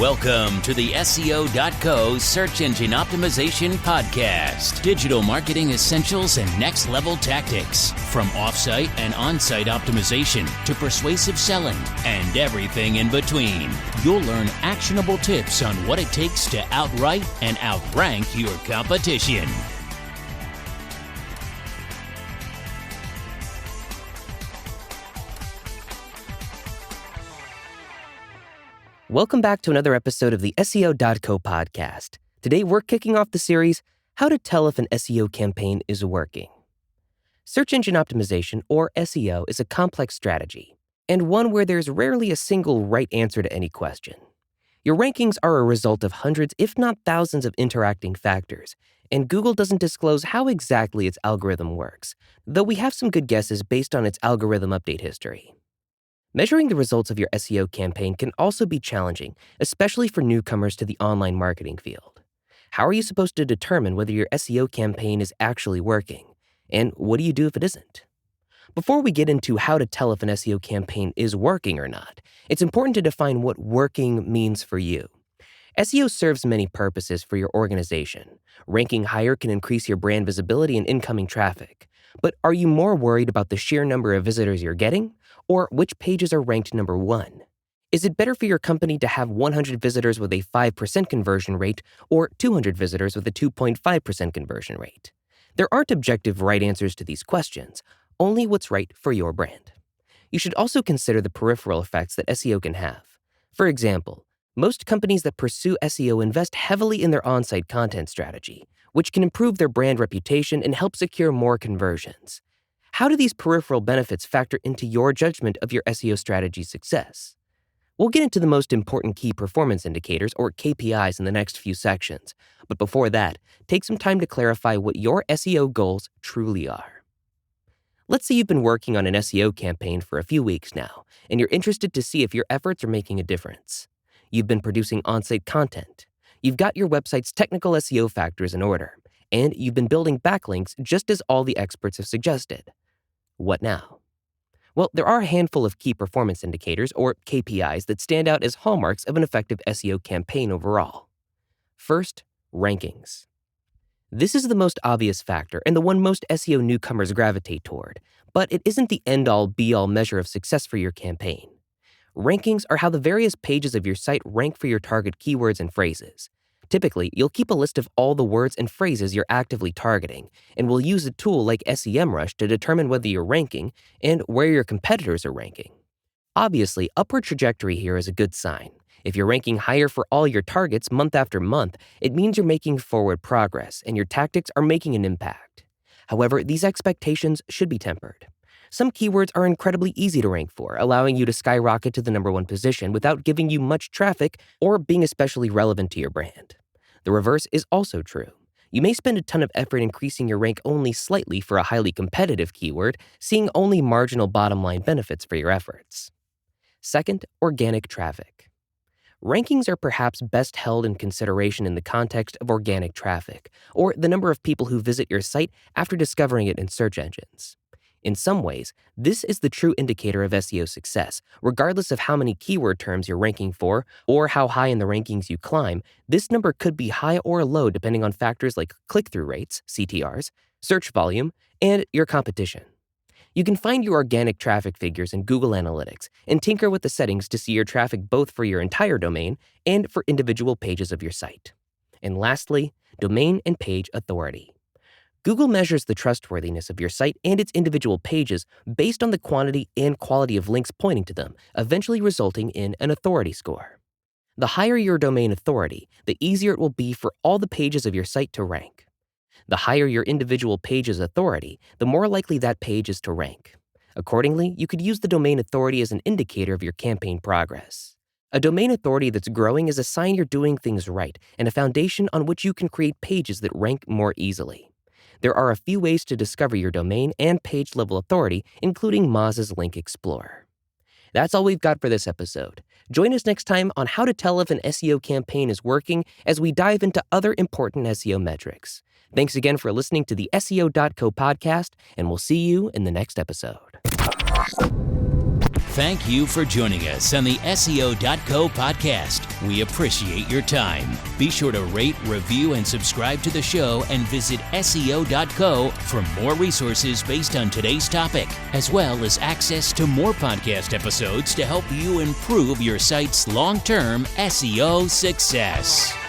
Welcome to the SEO.co Search Engine Optimization Podcast. Digital marketing essentials and next-level tactics. From off-site and on-site optimization to persuasive selling and everything in between. You'll learn actionable tips on what it takes to outright and outrank your competition. Welcome back to another episode of the SEO.co podcast. Today, we're kicking off the series, How to Tell if an SEO Campaign is Working. Search engine optimization, or SEO, is a complex strategy, and one where there's rarely a single right answer to any question. Your rankings are a result of hundreds, if not thousands, of interacting factors, and Google doesn't disclose how exactly its algorithm works, though we have some good guesses based on its algorithm update history. Measuring the results of your SEO campaign can also be challenging, especially for newcomers to the online marketing field. How are you supposed to determine whether your SEO campaign is actually working? And what do you do if it isn't? Before we get into how to tell if an SEO campaign is working or not, it's important to define what working means for you. SEO serves many purposes for your organization. Ranking higher can increase your brand visibility and incoming traffic. But are you more worried about the sheer number of visitors you're getting, or which pages are ranked number one? Is it better for your company to have 100 visitors with a 5% conversion rate or 200 visitors with a 2.5% conversion rate? There aren't objective right answers to these questions, only what's right for your brand. You should also consider the peripheral effects that SEO can have. For example, most companies that pursue SEO invest heavily in their on-site content strategy, which can improve their brand reputation and help secure more conversions. How do these peripheral benefits factor into your judgment of your SEO strategy's success? We'll get into the most important key performance indicators, or KPIs, in the next few sections. But before that, take some time to clarify what your SEO goals truly are. Let's say you've been working on an SEO campaign for a few weeks now, and you're interested to see if your efforts are making a difference. You've been producing on-site content. You've got your website's technical SEO factors in order, and you've been building backlinks just as all the experts have suggested. What now? Well, there are a handful of key performance indicators, or KPIs, that stand out as hallmarks of an effective SEO campaign overall. First, rankings. This is the most obvious factor and the one most SEO newcomers gravitate toward, but it isn't the end-all, be-all measure of success for your campaign. Rankings are how the various pages of your site rank for your target keywords and phrases. Typically, you'll keep a list of all the words and phrases you're actively targeting, and will use a tool like SEMrush to determine whether you're ranking and where your competitors are ranking. Obviously, upward trajectory here is a good sign. If you're ranking higher for all your targets month after month, it means you're making forward progress and your tactics are making an impact. However, these expectations should be tempered. Some keywords are incredibly easy to rank for, allowing you to skyrocket to the number one position without giving you much traffic or being especially relevant to your brand. The reverse is also true. You may spend a ton of effort increasing your rank only slightly for a highly competitive keyword, seeing only marginal bottom-line benefits for your efforts. Second, organic traffic. Rankings are perhaps best held in consideration in the context of organic traffic, or the number of people who visit your site after discovering it in search engines. In some ways, this is the true indicator of SEO success. Regardless of how many keyword terms you're ranking for or how high in the rankings you climb, this number could be high or low depending on factors like click-through rates, CTRs, search volume, and your competition. You can find your organic traffic figures in Google Analytics and tinker with the settings to see your traffic both for your entire domain and for individual pages of your site. And lastly, domain and page authority. Google measures the trustworthiness of your site and its individual pages based on the quantity and quality of links pointing to them, eventually resulting in an authority score. The higher your domain authority, the easier it will be for all the pages of your site to rank. The higher your individual page's authority, the more likely that page is to rank. Accordingly, you could use the domain authority as an indicator of your campaign progress. A domain authority that's growing is a sign you're doing things right and a foundation on which you can create pages that rank more easily. There are a few ways to discover your domain and page-level authority, including Moz's Link Explorer. That's all we've got for this episode. Join us next time on how to tell if an SEO campaign is working as we dive into other important SEO metrics. Thanks again for listening to the SEO.co podcast, and we'll see you in the next episode. Thank you for joining us on the SEO.co podcast. We appreciate your time. Be sure to rate, review, and subscribe to the show, and visit SEO.co for more resources based on today's topic, as well as access to more podcast episodes to help you improve your site's long-term SEO success.